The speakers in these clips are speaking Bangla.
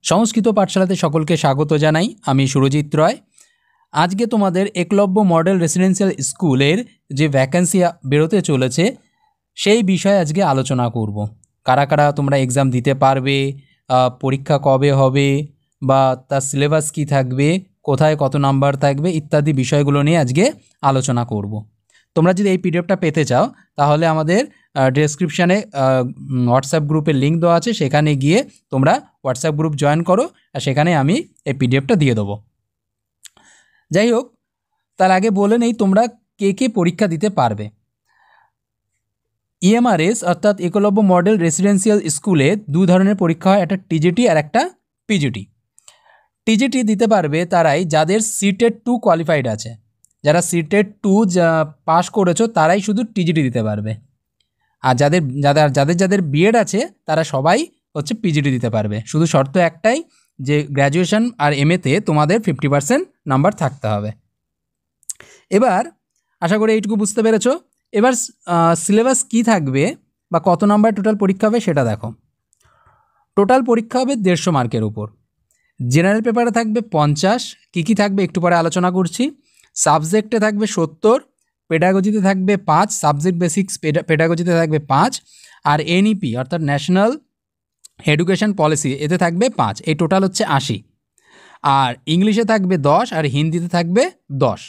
সংস্কৃত পাঠশালাতে সকলকে স্বাগত জানাই। আমি সুরজিৎ রয়। আজকে তোমাদের একলব্য মডেল রেসিডেন্সিয়াল স্কুলের যে ভ্যাকেন্সি বেরোতে চলেছে সেই বিষয়ে আজকে আলোচনা করব। কারা কারা তোমরা এক্সাম দিতে পারবে, পরীক্ষা কবে হবে, বা তার সিলেবাস কী থাকবে, কোথায় কত নাম্বার থাকবে ইত্যাদি বিষয়গুলো নিয়ে আজকে আলোচনা করব। তোমরা যদি এই পিডিএফটা পেতে চাও তাহলে আমাদের ডেসক্রিপশানে হোয়াটসঅ্যাপ গ্রুপের লিঙ্ক দেওয়া আছে, সেখানে গিয়ে তোমরা হোয়াটসঅ্যাপ গ্রুপ জয়েন করো, আর সেখানে আমি এই পিডিএফটা দিয়ে দেবো। যাই হোক, তার আগে বলে নেই তোমরা কে কে পরীক্ষা দিতে পারবে। ইএমআরএস অর্থাৎ একলব্য মডেল রেসিডেন্সিয়াল স্কুলে দু ধরনের পরীক্ষা হয়, একটা টিজিটি আর একটা পিজিটি। টিজিটি দিতে পারবে তারাই যাদের সিটেট 2 কোয়ালিফাইড আছে। যারা সিটেট 2 পাস করেছো তারাই শুধু টিজিটি দিতে পারবে, আর যাদের বিএড আছে তারা সবাই হচ্ছে পিজিটি দিতে পারবে। শুধু শর্ত একটাই, যে গ্র্যাজুয়েশন আর এমএতে তোমাদের 50% নাম্বার থাকতে হবে। এবার আশা করি এইটুকু বুঝতে পেরেছো। এবার সিলেবাস কি থাকবে বা কত নাম্বার টোটাল পরীক্ষা হবে সেটা দেখো। টোটাল পরীক্ষা হবে 150 মার্কের উপর। জেনারেল পেপারে থাকবে 50, কী থাকবে একটু পরে আলোচনা করছি। সাবজেক্টে থাকবে 70, পেডাগজিতে থাকবে 5, সাবজেক্ট বেসিক্স পেডাগজিতে থাকবে 5, আর এনইপি অর্থাৎ ন্যাশনাল এডুকেশন পলিসি এতে থাকবে 5। এই টোটাল হচ্ছে 80। আর ইংলিশে থাকবে 10 আর হিন্দিতে থাকবে 10।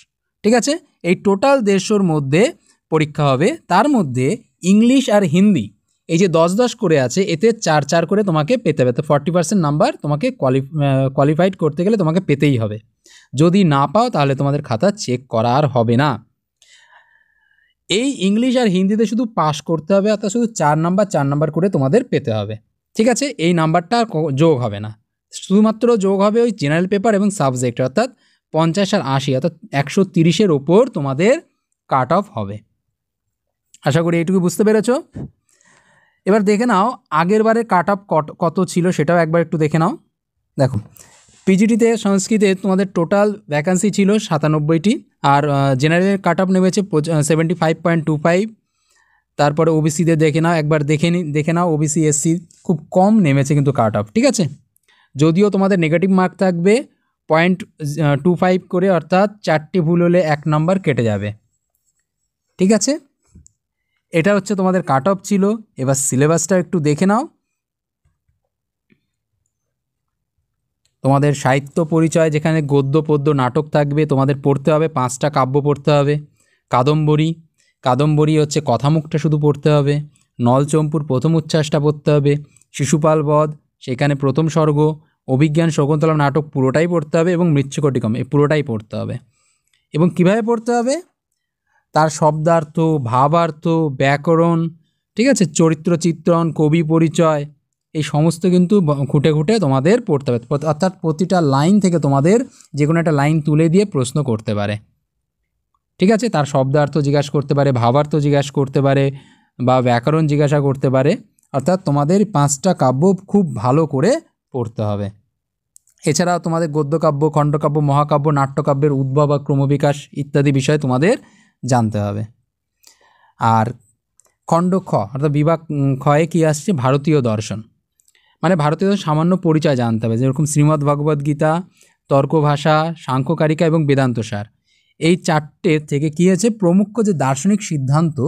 ঠিক আছে, এই টোটাল 150-র মধ্যে পরীক্ষা হবে। তার মধ্যে ইংলিশ আর হিন্দি এই যে 10-10 করে আছে, এতে 4-4 করে তোমাকে পেতে হবে। তো 40% নাম্বার তোমাকে কোয়ালিফাইড করতে গেলে তোমাকে পেতেই হবে। যদি না পাও তাহলে তোমাদের খাতা চেক করা আর হবে না। এই ইংলিশ আর হিন্দিতে শুধু পাস করতে হবে, অর্থাৎ শুধু 4 নাম্বার করে তোমাদের পেতে হবে। ঠিক আছে, এই নাম্বারটা যোগ হবে না, শুধুমাত্র যোগ হবে ওই জেনারেল পেপার এবং সাবজেক্ট, অর্থাৎ 50 আর 80 অর্থাৎ 130-এর ওপর তোমাদের কাট অফ হবে। আশা করি এইটুকু বুঝতে পেরেছো। এবার দেখে নাও আগের বারে কাট অফ কত ছিল সেটাও একবার একটু দেখে নাও। দেখো, পিজিটিতে সংস্কৃতে তোমাদের টোটাল ভ্যাকান্সি ছিল 97টি, আর জেনারেলের কাট অফ নেমেছে 75.25। তারপরে ওবিসিতে একবার দেখে নাও ওবিসি এসসি খুব কম নেমেছে কিন্তু কাট অফ। ঠিক আছে, যদিও তোমাদের নেগেটিভ মার্ক থাকবে 0.25 করে, অর্থাৎ 4টি ভুল হলে 1 নাম্বার কেটে যাবে। ঠিক আছে, এটা হচ্ছে তোমাদের কাট অফ ছিল। এবার সিলেবাসটা একটু দেখে নাও। তোমাদের সাহিত্য পরিচয়, যেখানে গদ্য পদ্য নাটক থাকবে, তোমাদের পড়তে হবে 5টা কাব্য পড়তে হবে। কাদম্বরী হচ্ছে কথামুখটা শুধু পড়তে হবে। নলচম্পুর প্রথম উচ্ছ্বাসটা পড়তে হবে। শিশুপাল বধ, সেখানে প্রথম স্বর্গ। অভিজ্ঞান শকুন্তলা নাটক পুরোটাই পড়তে হবে, এবং মৃচ্ছকটিকম এই পুরোটাই পড়তে হবে। এবং কিভাবে পড়তে হবে, তার শব্দার্থ, ভাবার্থ, ব্যাকরণ, ঠিক আছে, চরিত্র চিত্রণ, কবি পরিচয়, এই সমস্ত কিন্তু খুঁটে খুঁটে তোমাদের পড়তে হবে। অর্থাৎ প্রতিটা লাইন থেকে তোমাদের যে কোনো একটা লাইন তুলে দিয়ে প্রশ্ন করতে পারে। ঠিক আছে, তার শব্দার্থ জিজ্ঞাসা করতে পারে, ভাবার্থ জিজ্ঞাসা করতে পারে, বা ব্যাকরণ জিজ্ঞাসা করতে পারে। অর্থাৎ তোমাদের 5টা কাব্য খুব ভালো করে পড়তে হবে। এছাড়াও তোমাদের গদ্যকাব্য, খণ্ডকাব্য, মহাকাব্য, নাট্যকাব্যের উদ্ভব বা ক্রমবিকাশ ইত্যাদি বিষয় তোমাদের জানতে হবে। আর খণ্ড খ অর্থাৎ বিভাগ খয়ে কী আসছে, ভারতীয় দর্শন, মানে ভারতীয় সামান্য পরিচয় জানতে হবে, যেরকম শ্রীমদ্ ভগবদ্ গীতা, তর্কভাষা, সাংখ্যকারিকা এবং বেদান্তসার। এই 4টে থেকে কী হয়েছে, প্রমুখ যে দার্শনিক সিদ্ধান্ত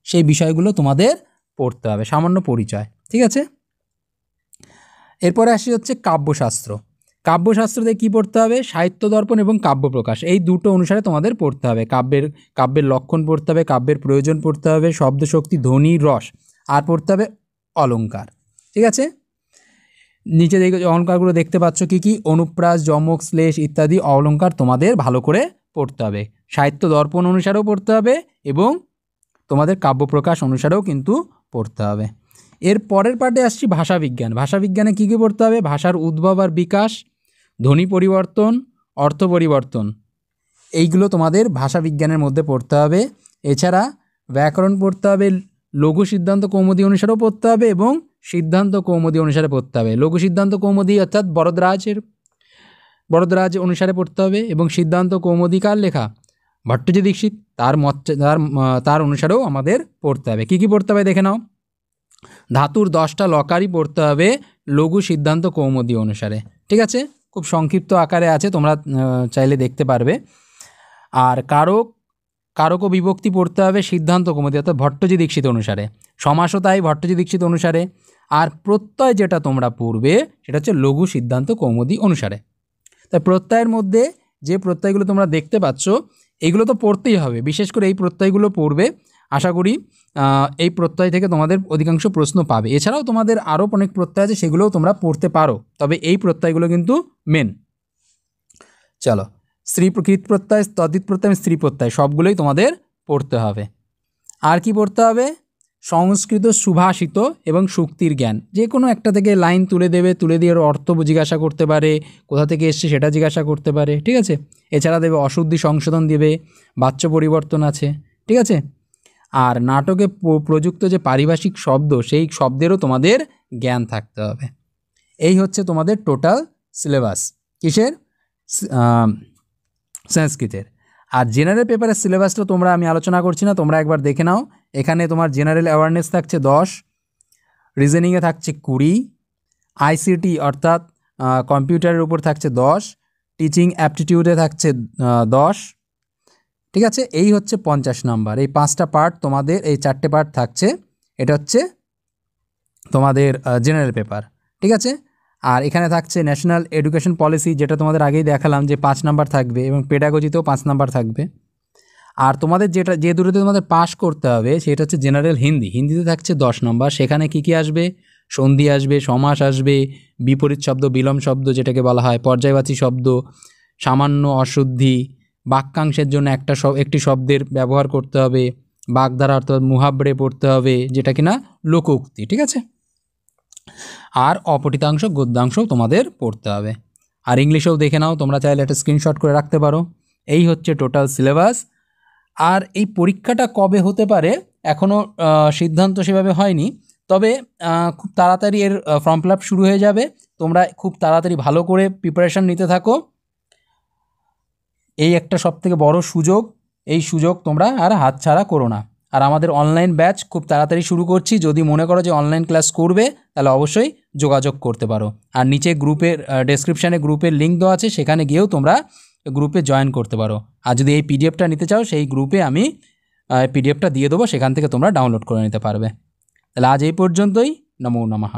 সেই বিষয়গুলো তোমাদের পড়তে হবে, সামান্য পরিচয়। ঠিক আছে, এরপরে আসি হচ্ছে কাব্যশাস্ত্র। কাব্যশাস্ত্রতে কী পড়তে হবে, সাহিত্য দর্পণ এবং কাব্যপ্রকাশ, এই দুটো অনুসারে তোমাদের পড়তে হবে। কাব্যের লক্ষণ পড়তে হবে, কাব্যের প্রয়োজন পড়তে হবে, শব্দশক্তি, ধ্বনি, রস, আর পড়তে হবে অলঙ্কার। ঠিক আছে, নিচে অলঙ্কারগুলো দেখতে পাচ্ছ কী অনুপ্রাস, যমক, শ্লেষ ইত্যাদি অলঙ্কার তোমাদের ভালো করে পড়তে হবে। সাহিত্য দর্পণ অনুসারেও পড়তে হবে এবং তোমাদের কাব্যপ্রকাশ অনুসারেও কিন্তু পড়তে হবে। এর পরের পার্টে আসছি ভাষাবিজ্ঞান। ভাষাবিজ্ঞানে কী পড়তে হবে, ভাষার উদ্ভব আর বিকাশ, ধ্বনি পরিবর্তন, অর্থ পরিবর্তন, এইগুলো তোমাদের ভাষাবিজ্ঞানের মধ্যে পড়তে হবে। এছাড়া ব্যাকরণ পড়তে হবে, লঘু সিদ্ধান্ত কৌমুদী অনুসারেও পড়তে হবে এবং সিদ্ধান্ত কৌমুদী অনুসারে পড়তে হবে। লঘু সিদ্ধান্ত কৌমুদী অর্থাৎ বরদরাজ অনুসারে পড়তে হবে, এবং সিদ্ধান্ত কৌমুদী কার লেখা, ভট্টাচার্য দীক্ষিত, তার অনুসারেও আমাদের পড়তে হবে। কী পড়তে হবে দেখে নাও। ধাতুর 10টা লকারই পড়তে হবে লঘু সিদ্ধান্ত কৌমুদী অনুসারে। ঠিক আছে, খুব সংক্ষিপ্ত আকারে আছে, তোমরা চাইলে দেখতে পারবে। আর কারক ও বিভক্তি পড়তে হবে সিদ্ধান্ত কৌমুদী অর্থাৎ ভট্টজি দীক্ষিত অনুসারে। সমাসও তাই ভট্টজি দীক্ষিত অনুসারে। আর প্রত্যয় যেটা তোমরা পড়বে সেটা হচ্ছে লঘু সিদ্ধান্ত কৌমুদী অনুসারে। তাই প্রত্যয়ের মধ্যে যে প্রত্যয়গুলো তোমরা দেখতে পাচ্ছ এগুলো তো পড়তেই হবে, বিশেষ করে এই প্রত্যয়গুলো পড়বে। আশা করি এই প্রত্যয় থেকে তোমাদের অধিকাংশ প্রশ্ন পাবে। এছাড়াও তোমাদের আরও অনেক প্রত্যয় আছে, সেগুলোও তোমরা পড়তে পারো, তবে এই প্রত্যয়গুলো কিন্তু মেন। চলো, স্ত্রী কৃত প্রত্যয়, তদ্ধিত প্রত্যয়, স্ত্রী প্রত্যয় সবগুলোই তোমাদের পড়তে হবে। আর কি পড়তে হবে? সংস্কৃত সুভাষিত এবং সুক্তির জ্ঞান। যে কোনো একটা থেকে লাইন তুলে দেবে, তুলে দিয়ে ওর অর্থ জিজ্ঞাসা করতে পারে, কোথা থেকে এসছে সেটা জিজ্ঞাসা করতে পারে। ঠিক আছে, এছাড়া দেবে অশুদ্ধি সংশোধন দেবে, বাচ্য পরিবর্তন আছে। ঠিক আছে, আর নাটকে প্রযুক্ত যে পারিভাষিক শব্দ সেই শব্দেরও তোমাদের জ্ঞান থাকতে হবে। এই হচ্ছে তোমাদের টোটাল সিলেবাস কিসের? সংস্কৃতের। আর জেনারেল পেপারের সিলেবাসটা তোমরা আমি আলোচনা করছি না, তোমরা একবার দেখে নাও। এখানে তোমার জেনারেল অ্যাওয়ারনেস থাকছে 10, রিজনিংয়ে থাকছে 20, আইসিটি অর্থাৎ কম্পিউটারের উপর থাকছে 10, টিচিং অ্যাপটিটিউডে থাকছে 10। ঠিক আছে, এই হচ্ছে 50 নাম্বার। এই 5টা পার্ট তোমাদের, এই 4টে পার্ট থাকছে, এটা হচ্ছে তোমাদের জেনারেল পেপার। ঠিক আছে, আর এখানে থাকছে ন্যাশনাল এডুকেশন পলিসি, যেটা তোমাদের আগেই দেখালাম যে 5 নাম্বার থাকবে, এবং পেডাগজিতেও 5 নাম্বার থাকবে। আর তোমাদের যে দুটোতে তোমাদের পাস করতে হবে সেটা হচ্ছে জেনারেল হিন্দি। হিন্দিতে থাকছে 10 নম্বর। সেখানে কি আসবে? সন্ধি আসবে, সমাস আসবে, বিপরীত শব্দ, বিলোম শব্দ যেটাকে বলা হয়, পর্যায়বাচী শব্দ, সামান্য অশুদ্ধি, বাক্যাংশের জন্য একটি শব্দের ব্যবহার করতে হবে, বাগধারা অর্থাৎ মুহাবরে পড়তে হবে, যেটা কিনা লোকোক্তি। ঠিক আছে, আর অপঠিতাংশ গদ্যাংশও তোমাদের পড়তে হবে। আর ইংলিশেও দেখে নাও, তোমরা চাইলে একটা স্ক্রিনশট করে রাখতে পারো। এই হচ্ছে টোটাল সিলেবাস। আর এই পরীক্ষাটা কবে হতে পারে এখনও সিদ্ধান্ত সেভাবে হয়নি, তবে খুব তাড়াতাড়ি এর ফর্ম ফিল আপ শুরু হয়ে যাবে। তোমরা খুব তাড়াতাড়ি ভালো করে প্রিপারেশান নিতে থাকো। এই একটা সবথেকে বড় সুযোগ, এই সুযোগ তোমরা আর হাতছাড়া করো না। আর আমাদের অনলাইন ব্যাচ খুব তাড়াতাড়ি শুরু করছি। যদি মনে করো যে অনলাইন ক্লাস করবে তাহলে অবশ্যই যোগাযোগ করতে পারো। আর নিচে গ্রুপের ডেসক্রিপশানে গ্রুপের লিঙ্ক দেওয়া আছে, সেখানে গিয়েও তোমরা গ্রুপে জয়েন করতে পারো। আর যদি এই পিডিএফটা নিতে চাও সেই গ্রুপে আমি পিডিএফটা দিয়ে দেবো, সেখান থেকে তোমরা ডাউনলোড করে নিতে পারবে। তাহলে আজ এই পর্যন্তই। নমো নমঃ।